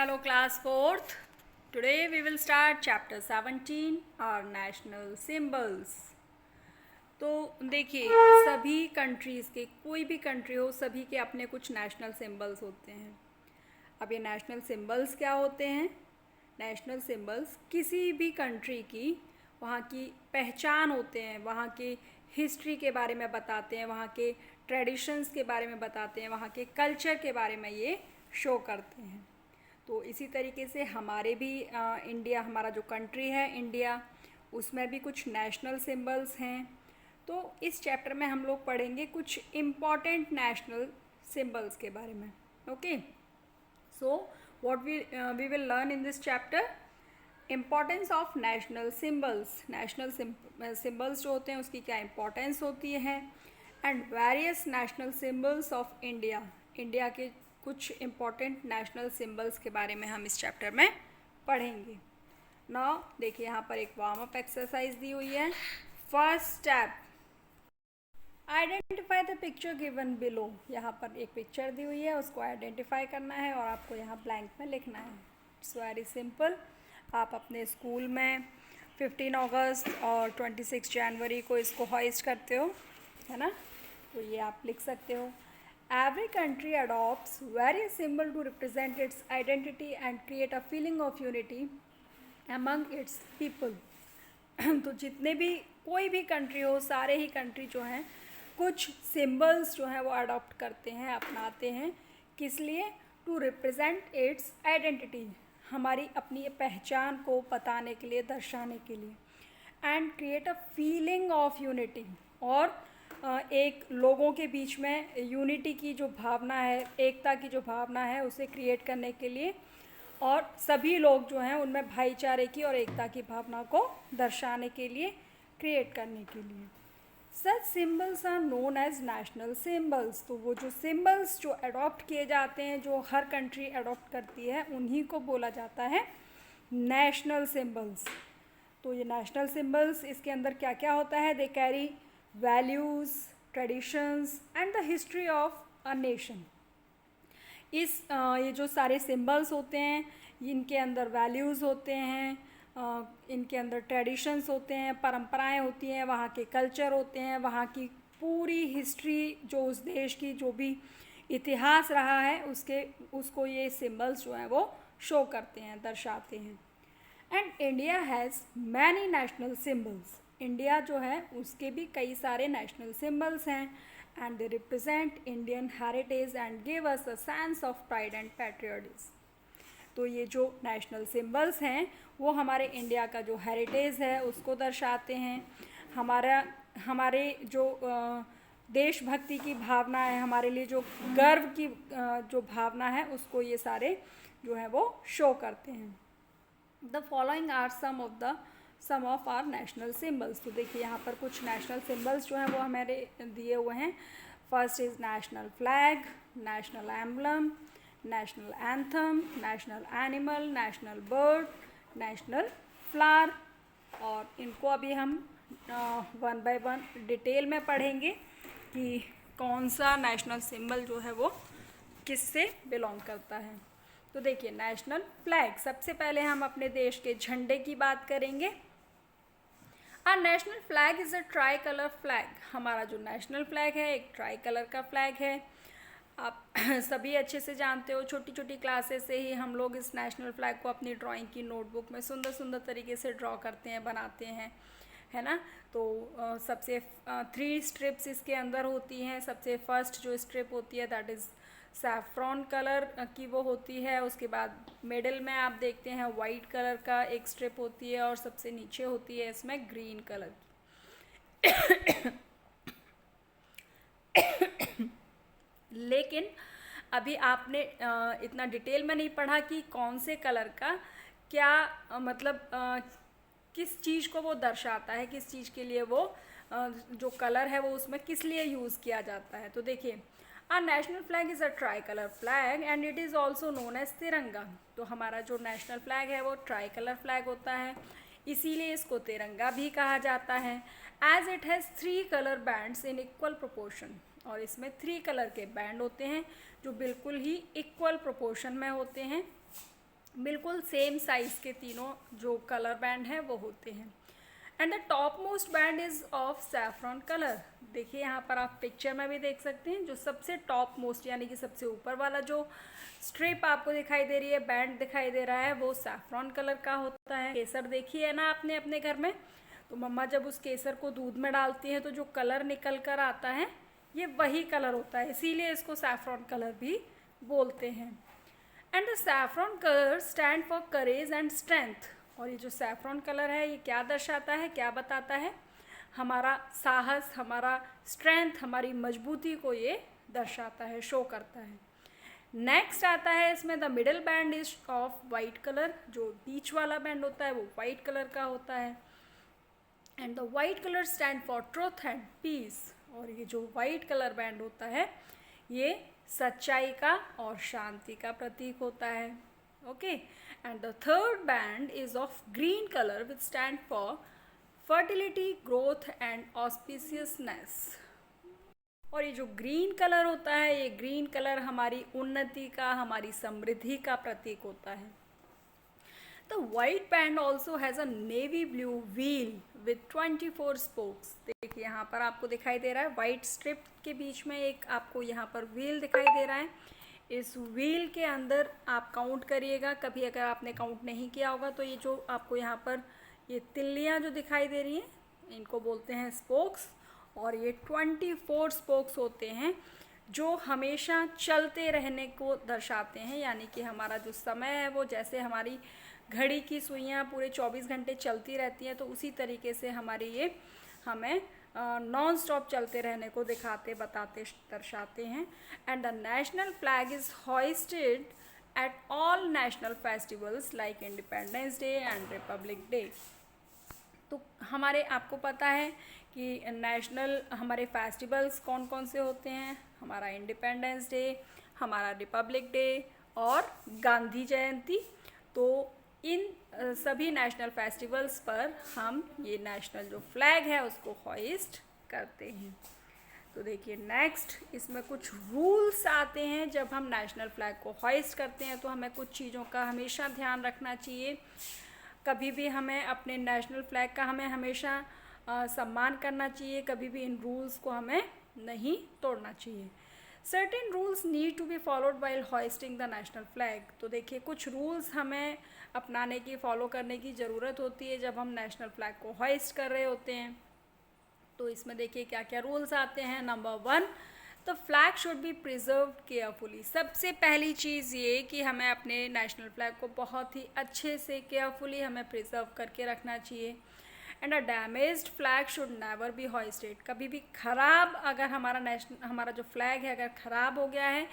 Hello class 4th. Today we will start chapter 17 our national symbols. तो देखिए सभी countries के कोई भी कंट्री हो सभी के अपने कुछ नेशनल सिंबल्स होते हैं. अब ये नेशनल सिंबल्स क्या होते हैं? नेशनल सिंबल्स किसी भी कंट्री की वहाँ की पहचान होते हैं, वहाँ की हिस्ट्री के बारे में बताते हैं, वहाँ के ट्रेडिशंस के बारे में बताते हैं, वहाँ के कल्चर के बारे में ये शो करते हैं. तो इसी तरीके से हमारे भी इंडिया, हमारा जो कंट्री है इंडिया, उसमें भी कुछ नेशनल सिंबल्स हैं. तो इस चैप्टर में हम लोग पढ़ेंगे कुछ इम्पॉर्टेंट नेशनल सिंबल्स के बारे में. Okay, so what we will learn in this chapter, importance of national symbols. National symbols जो होते हैं उसकी क्या इम्पोर्टेंस होती है, and various national symbols of India. India के कुछ इम्पॉर्टेंट नेशनल सिंबल्स के बारे में हम इस चैप्टर में पढ़ेंगे. नाउ देखिए यहाँ पर एक वार्म अप एक्सरसाइज दी हुई है. First step, identify the picture given below. यहाँ पर एक पिक्चर दी हुई है, उसको आइडेंटिफाई करना है और आपको यहाँ ब्लैंक में लिखना है. It's very simple. आप अपने स्कूल में 15 अगस्त और 26 जनवरी को इसको हॉइस्ट करते हो, है ना, तो ये आप लिख सकते हो. Every country adopts various symbols to represent its identity and create a feeling of unity among its people. तो जितने भी कोई भी कंट्री हो, सारे ही कंट्री जो हैं कुछ सिम्बल्स जो हैं वो अडॉप्ट करते हैं, अपनाते हैं. किस लिए? टू रिप्रेजेंट इट्स आइडेंटिटी, हमारी अपनी पहचान को बताने के लिए, दर्शाने के लिए. And create a feeling of unity, और एक लोगों के बीच में यूनिटी की जो भावना है, एकता की जो भावना है, उसे क्रिएट करने के लिए, और सभी लोग जो हैं उनमें भाईचारे की और एकता की भावना को दर्शाने के लिए, क्रिएट करने के लिए. Such symbols are known as national symbols. तो वो जो सिम्बल्स जो अडॉप्ट किए जाते हैं, जो हर कंट्री अडॉप्ट करती है, उन्हीं को बोला जाता है नेशनल सिम्बल्स. तो ये नेशनल सिम्बल्स, इसके अंदर क्या क्या होता है? They carry values, traditions and the history of a nation. ये जो सारे सिंबल्स होते हैं, इनके अंदर वैल्यूज़ होते हैं, इनके अंदर ट्रेडिशंस होते हैं, परंपराएं होती हैं, वहाँ के कल्चर होते हैं, वहाँ की पूरी हिस्ट्री, जो उस देश की जो भी इतिहास रहा है उसको ये सिंबल्स जो हैं वो शो करते हैं, दर्शाते हैं. And India has many national symbols. India जो है उसके भी कई सारे नेशनल सिंबल्स हैं. And they represent Indian heritage and give us a sense of pride and patriotism. तो ये जो नेशनल सिंबल्स हैं वो हमारे इंडिया का जो हेरिटेज है उसको दर्शाते हैं. हमारे जो देशभक्ति की भावना है, हमारे लिए जो गर्व की जो भावना है, उसको ये सारे जो है वो शो करते हैं. The following are some of our national symbols. तो देखिए यहाँ पर कुछ नेशनल सिम्बल्स जो हैं वो हमारे दिए हुए हैं. First is national flag, national emblem, national anthem, national animal, national bird, national flower. और इनको अभी हम वन बाय वन डिटेल में पढ़ेंगे कि कौन सा नेशनल सिंबल जो है वो किससे बिलोंग करता है. तो देखिए नेशनल फ्लैग, सबसे पहले हम अपने देश के झंडे की बात करेंगे. Our national flag is a try colour flag. हमारा जो नेशनल फ्लैग है एक ट्राई कलर का फ्लैग है. आप सभी अच्छे से जानते हो, छोटी छोटी क्लासेस से ही हम लोग इस नेशनल फ्लैग को अपनी ड्राइंग की नोटबुक में सुंदर सुंदर तरीके से ड्रॉ करते हैं, बनाते हैं, है ना. तो सबसे 3 स्ट्रिप्स इसके अंदर होती हैं. सबसे फर्स्ट जो स्ट्रिप होती है दैट इज़ सैफ्रॉन कलर की वो होती है. उसके बाद मिडिल में आप देखते हैं वाइट कलर का एक स्ट्रिप होती है, और सबसे नीचे होती है इसमें ग्रीन कलर की. लेकिन अभी आपने इतना डिटेल में नहीं पढ़ा कि कौन से कलर का क्या मतलब किस चीज़ को वो दर्शाता है, किस चीज़ के लिए वो जो कलर है वो उसमें किस लिए यूज़ किया जाता है. तो देखिए Our national flag is a tricolor flag and it is also known as तिरंगा. तो हमारा जो नेशनल फ्लैग है वो ट्राई कलर फ्लैग होता है, इसीलिए इसको तिरंगा भी कहा जाता है. As it has 3 colour bands in equal proportion. और इसमें 3 कलर के बैंड होते हैं जो बिल्कुल ही इक्वल प्रोपोर्शन में होते हैं. बिल्कुल सेम साइज़ के तीनों जो कलर बैंड हैं वो होते हैं। And the top most band is of saffron colour. देखिए यहाँ पर आप पिक्चर में भी देख सकते हैं, जो सबसे टॉप मोस्ट यानी कि सबसे ऊपर वाला जो स्ट्रिप आपको दिखाई दे रही है, बैंड दिखाई दे रहा है, वो सैफरॉन कलर का होता है। केसर देखी है ना आपने अपने घर में, तो मम्मा जब उस केसर को दूध में डालती हैं तो जो कलर निकल कर आता है ये वही कलर होता है, इसीलिए इसको सैफरॉन कलर भी बोलते हैं। And the saffron colour stand for courage and strength. और ये जो सैफरॉन कलर है ये क्या दर्शाता है, क्या बताता है? हमारा साहस, हमारा स्ट्रेंथ, हमारी मजबूती को ये दर्शाता है, शो करता है। नेक्स्ट आता है इसमें the middle band is of white colour. जो बीच वाला बैंड होता है वो वाइट कलर का होता है। And the white colour stand for truth and peace. और ये जो वाइट कलर बैंड होता है ये सच्चाई का और शांति का प्रतीक होता है। Okay, and the third band is of green colour which stand for fertility, growth and auspiciousness. और ये जो ग्रीन कलर होता है, ये ग्रीन कलर हमारी उन्नति का, हमारी समृद्धि का प्रतीक होता है। The white band also has a navy blue wheel with 24 spokes. देखिए यहाँ पर आपको दिखाई दे रहा है वाइट स्ट्रिप के बीच में एक आपको यहाँ पर व्हील दिखाई दे रहा है। इस व्हील के अंदर आप काउंट करिएगा, कभी अगर आपने काउंट नहीं किया होगा तो ये जो आपको यहाँ पर ये तिल्लियाँ जो दिखाई दे रही हैं इनको बोलते हैं स्पोक्स। और ये 24 स्पोक्स होते हैं जो हमेशा चलते रहने को दर्शाते हैं, यानी कि हमारा जो समय है वो जैसे हमारी घड़ी की सुइयाँ पूरे 24 घंटे चलती रहती हैं, तो उसी तरीके से हमारी ये हमें नॉन स्टॉप चलते रहने को दिखाते, बताते, दर्शाते हैं। And the national flag is hoisted at all national festivals like independence day and Republic day. तो हमारे आपको पता है कि नेशनल हमारे फेस्टिवल्स कौन कौन से होते हैं, हमारा इंडिपेंडेंस डे, हमारा रिपब्लिक डे और गांधी जयंती। तो इन सभी नेशनल फेस्टिवल्स पर हम ये नेशनल जो फ्लैग है उसको हॉइस्ट करते हैं। तो देखिए नेक्स्ट इसमें कुछ रूल्स आते हैं। जब हम नेशनल फ्लैग को हॉइस्ट करते हैं तो हमें कुछ चीज़ों का हमेशा ध्यान रखना चाहिए। कभी भी हमें अपने नेशनल फ्लैग का हमें हमेशा सम्मान करना चाहिए, कभी भी इन रूल्स को हमें नहीं तोड़ना चाहिए। Certain rules need to be followed while hoisting the national flag. तो देखिए कुछ रूल्स हमें अपनाने की, फॉलो करने की ज़रूरत होती है जब हम नेशनल फ्लैग को हॉइस्ट कर रहे होते हैं। तो इसमें देखिए क्या क्या रूल्स आते हैं। Number 1, the flag should be preserved carefully. सबसे पहली चीज़ ये कि हमें अपने नेशनल फ्लैग को बहुत ही अच्छे से केयरफुली हमें प्रिजर्व करके रखना चाहिए। And a damaged flag should never be hoisted. कभी भी ख़राब अगर हमारा जो फ्लैग है अगर ख़राब हो गया है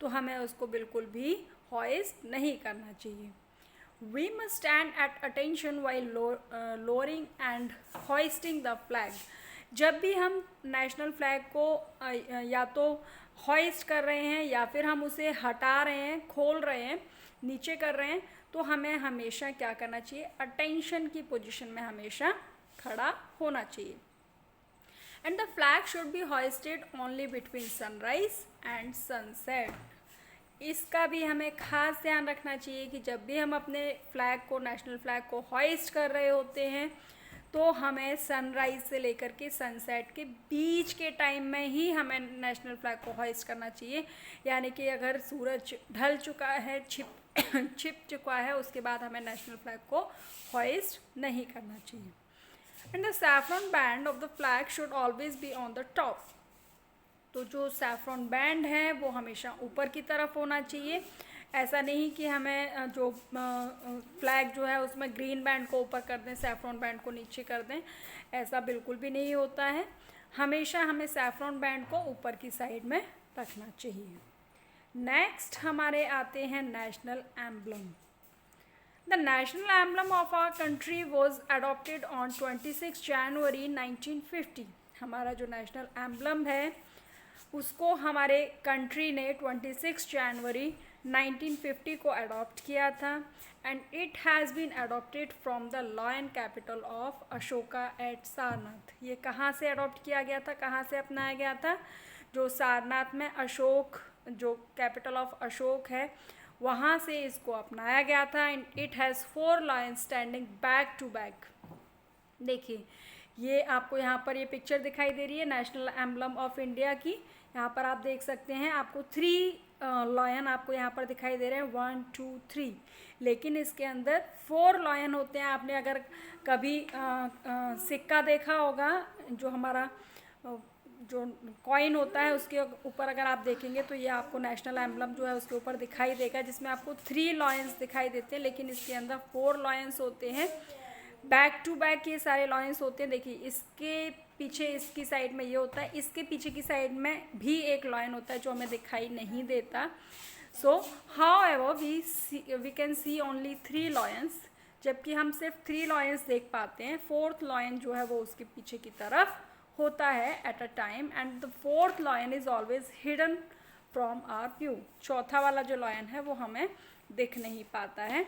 तो हमें उसको बिल्कुल भी हॉइस्ट नहीं करना चाहिए। We must stand at attention while lowering and hoisting the flag. जब भी हम नेशनल फ्लैग को या तो हॉइस्ट कर रहे हैं या फिर हम उसे हटा रहे हैं, खोल रहे हैं, नीचे कर रहे हैं, तो हमें हमेशा क्या करना चाहिए, अटेंशन की पोजीशन में हमेशा खड़ा होना चाहिए। And the flag should be hoisted only between sunrise and sunset. इसका भी हमें खास ध्यान रखना चाहिए कि जब भी हम अपने फ्लैग को, नेशनल फ्लैग को हॉइस्ट कर रहे होते हैं तो हमें सनराइज से लेकर के सनसेट के बीच के टाइम में ही हमें नेशनल फ्लैग को हॉइस्ट करना चाहिए। यानी कि अगर सूरज ढल चुका है, छिप चुका है, उसके बाद हमें नेशनल फ्लैग को हॉइस्ट नहीं करना चाहिए। And the saffron band of the flag should always be on the top. तो जो सैफरॉन बैंड है वो हमेशा ऊपर की तरफ होना चाहिए। ऐसा नहीं कि हमें जो फ्लैग जो है उसमें ग्रीन बैंड को ऊपर कर दें, सैफरॉन बैंड को नीचे कर दें, ऐसा बिल्कुल भी नहीं होता है। हमेशा हमें सैफरॉन बैंड को ऊपर की साइड में रखना चाहिए। नेक्स्ट हमारे आते हैं national emblem. The national emblem of our country was adopted on 26 January 1950। हमारा जो नेशनल एम्बलम है उसको हमारे कंट्री ने 26 जनवरी 1950 को अडॉप्ट किया था। And it has been adopted from the lion capital of Ashoka at Sarnath. ये कहाँ से अडॉप्ट किया गया था, कहाँ से अपनाया गया था? जो सारनाथ में अशोक, जो कैपिटल ऑफ अशोक है, वहाँ से इसको अपनाया गया था। And it has 4 lions standing back to back. देखिए ये आपको यहाँ पर ये पिक्चर दिखाई दे रही है नेशनल एम्बलम ऑफ इंडिया की। यहाँ पर आप देख सकते हैं आपको 3 लॉयन आपको यहाँ पर दिखाई दे रहे हैं, 1 2 3, लेकिन इसके अंदर 4 लॉयन होते हैं। आपने अगर कभी सिक्का देखा होगा, जो हमारा जो कॉइन होता है उसके ऊपर अगर आप देखेंगे तो ये आपको नेशनल एम्बलम जो है उसके ऊपर दिखाई देगा, जिसमें आपको 3 लॉयंस दिखाई देते हैं, लेकिन इसके अंदर 4 लॉयंस होते हैं। बैक टू बैक ये सारे लॉयंस होते हैं। देखिए इसके पीछे इसकी साइड में ये होता है, इसके पीछे की साइड में भी एक लॉयन होता है जो हमें दिखाई नहीं देता। So however we can see only 3 lions, जबकि हम सिर्फ 3 लॉयंस देख पाते हैं। 4th लॉयन जो है वो उसके पीछे की तरफ होता है at a time, and the 4th lion is always hidden from our view. चौथा वाला जो लॉयन है वो हमें दिख नहीं पाता है।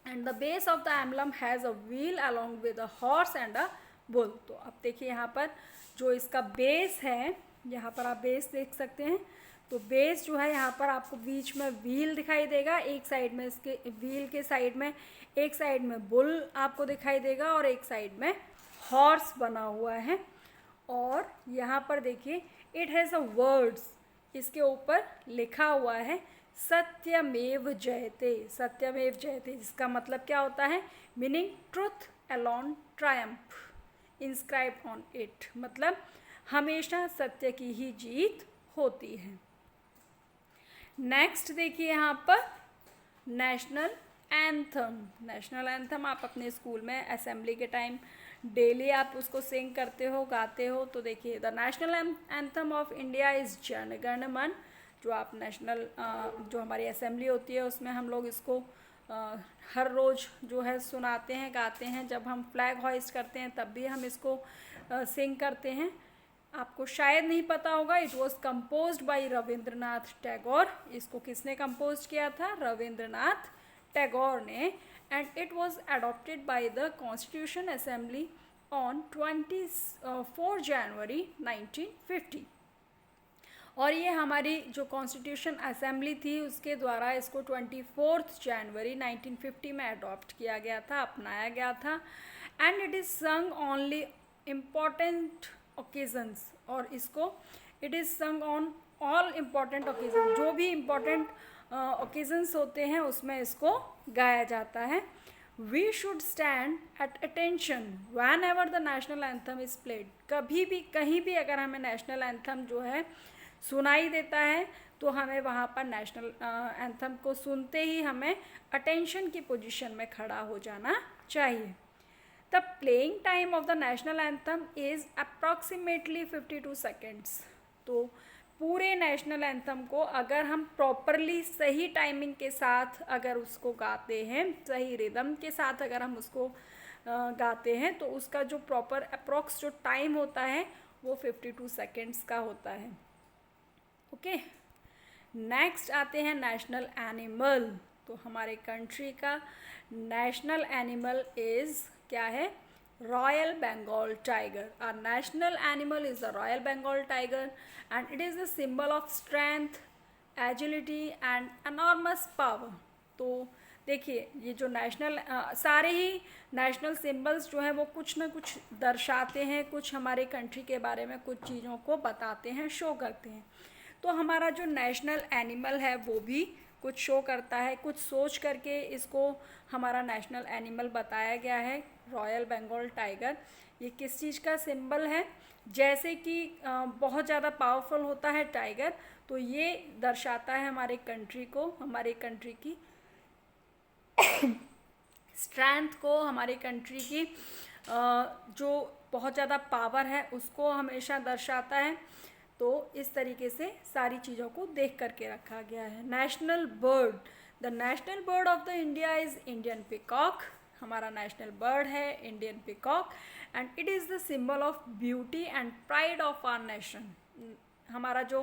And the base of the emblem has a wheel along with a horse and a bull. तो अब देखिए यहाँ पर जो इसका बेस है, यहाँ पर आप बेस देख सकते हैं। तो बेस जो है यहाँ पर आपको बीच में व्हील दिखाई देगा, एक साइड में इसके व्हील के साइड में एक साइड में बुल आपको दिखाई देगा और एक साइड में हॉर्स बना हुआ है। और यहाँ पर देखिए इट हैज़ अ वर्ड्स, इसके ऊपर लिखा हुआ है सत्यमेव जयते। सत्यमेव जयते जिसका मतलब क्या होता है, meaning truth alone Triumph inscribe on it, मतलब हमेशा सत्य की ही जीत होती है। नेक्स्ट देखिए यहाँ पर नेशनल एंथम। नेशनल एंथम आप अपने स्कूल में असेंबली के टाइम डेली आप उसको सिंग करते हो, गाते हो। तो देखिए the national anthem of India is Jana Gana मन। जो आप नेशनल जो हमारी असेंबली होती है उसमें हम लोग इसको हर रोज़ जो है सुनाते हैं, गाते हैं। जब हम फ्लैग होइस्ट करते हैं तब भी हम इसको सिंग करते हैं। आपको शायद नहीं पता होगा, it was composed bye Rabindranath Tagore. इसको किसने कंपोज किया था, रविंद्रनाथ टैगोर ने। And it was adopted by the constitution assembly on 24 जनवरी 1950। और ये हमारी जो कॉन्स्टिट्यूशन असेंबली थी उसके द्वारा इसको 24 जनवरी 1950 में अडॉप्ट किया गया था, अपनाया गया था। एंड इट इज़ संग ओनली इम्पॉर्टेंट ओकेजन्स, और इसको इट इज़ संग ऑन ऑल इम्पॉर्टेंट ओकेजन, जो भी इम्पॉर्टेंट ओकेजन्स होते हैं उसमें इसको गाया जाता है। We should stand at attention whenever the national anthem is played. कभी भी कहीं भी अगर हमें नेशनल एंथम जो है सुनाई देता है तो हमें वहाँ पर नेशनल एंथम को सुनते ही हमें अटेंशन की पोजीशन में खड़ा हो जाना चाहिए। The playing time of the national anthem is approximately 52 seconds. तो पूरे नेशनल एंथम को अगर हम प्रॉपरली सही टाइमिंग के साथ अगर उसको गाते हैं, सही रिदम के साथ अगर हम उसको गाते हैं, तो उसका जो प्रॉपर अप्रॉक्स जो टाइम होता है वो 52 सेकेंड्स का होता है। ओके, नेक्स्ट आते हैं नेशनल एनिमल। तो हमारे कंट्री का नेशनल एनिमल इज़ क्या है, royal Bengal tiger. Our national animal is the royal Bengal tiger and it is the symbol of strength, agility and enormous power. तो देखिए ये जो नेशनल सारे ही नेशनल सिंबल्स जो हैं वो कुछ ना कुछ दर्शाते हैं, कुछ हमारे कंट्री के बारे में कुछ चीज़ों को बताते हैं, शो करते हैं। तो हमारा जो नेशनल एनिमल है वो भी कुछ शो करता है, कुछ सोच करके इसको हमारा नेशनल एनिमल बताया गया है, रॉयल बंगाल टाइगर। ये किस चीज़ का सिंबल है, जैसे कि बहुत ज़्यादा पावरफुल होता है टाइगर, तो ये दर्शाता है हमारे कंट्री को, हमारे कंट्री की स्ट्रेंथ को, हमारे कंट्री की जो बहुत ज़्यादा पावर है उसको हमेशा दर्शाता है। तो इस तरीके से सारी चीज़ों को देख करके रखा गया है। National bird, the national bird of the India is Indian peacock. हमारा नेशनल बर्ड है Indian peacock and it is the symbol of beauty and pride of our nation. हमारा जो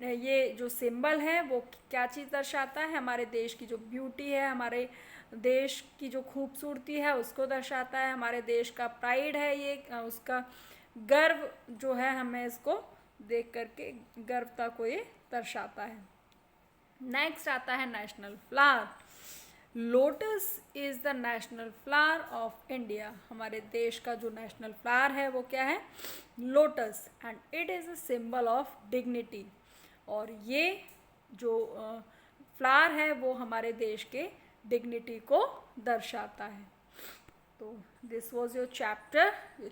ये जो सिंबल है वो क्या चीज़ दर्शाता है, हमारे देश की जो ब्यूटी है, हमारे देश की जो खूबसूरती है उसको दर्शाता है, हमारे देश का प्राइड है, ये उसका गर्व जो है, हमें इसको देख करके गर्वता को ये दर्शाता है। नेक्स्ट आता है national flower. Lotus is the national flower of India. हमारे देश का जो नेशनल फ्लावर है वो क्या है? Lotus. And it is a symbol of dignity. और ये जो फ्लावर है वो हमारे देश के डिग्निटी को दर्शाता है। तो this was your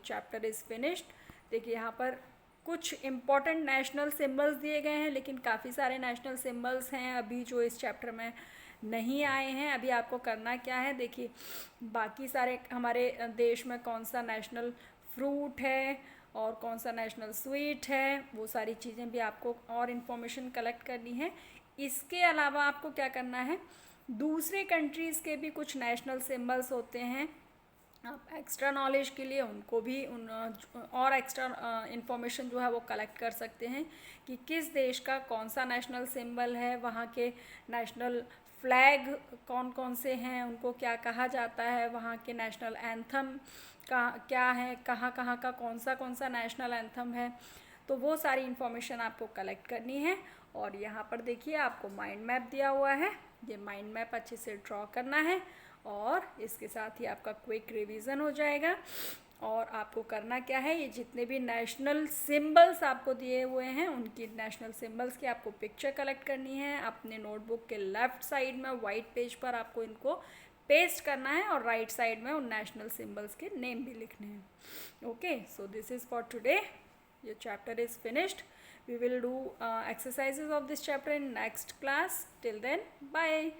chapter is finished. देखिए यहाँ पर कुछ इम्पॉर्टेंट नेशनल सिंबल्स दिए गए हैं, लेकिन काफ़ी सारे नेशनल सिंबल्स हैं अभी जो इस चैप्टर में नहीं आए हैं। अभी आपको करना क्या है, देखिए बाकी सारे हमारे देश में कौन सा नेशनल फ्रूट है और कौन सा नेशनल स्वीट है, वो सारी चीज़ें भी आपको और इन्फॉर्मेशन कलेक्ट करनी है। इसके अलावा आपको क्या करना है, दूसरे कंट्रीज़ के भी कुछ नेशनल सिंबल्स होते हैं, आप एक्स्ट्रा नॉलेज के लिए उनको भी और एक्स्ट्रा इन्फॉर्मेशन जो है वो कलेक्ट कर सकते हैं कि किस देश का कौन सा नेशनल सिंबल है, वहाँ के नेशनल फ्लैग कौन कौन से हैं, उनको क्या कहा जाता है, वहाँ के नेशनल एंथम का क्या है, कहाँ कहाँ का कौन सा नेशनल एंथम है। तो वो सारी इन्फॉर्मेशन आपको कलेक्ट करनी है। और यहाँ पर देखिए आपको माइंड मैप दिया हुआ है, ये माइंड मैप अच्छे से ड्रॉ करना है और इसके साथ ही आपका क्विक रिवीजन हो जाएगा। और आपको करना क्या है, ये जितने भी नेशनल सिंबल्स आपको दिए हुए हैं उनकी नेशनल सिंबल्स की आपको पिक्चर कलेक्ट करनी है। अपने नोटबुक के लेफ़्ट साइड में वाइट पेज पर आपको इनको पेस्ट करना है और राइट साइड में उन नेशनल सिंबल्स के नेम भी लिखने हैं। Okay, so this is for today. Your chapter is finished. We will do exercises of this chapter in next class. Till then, bye.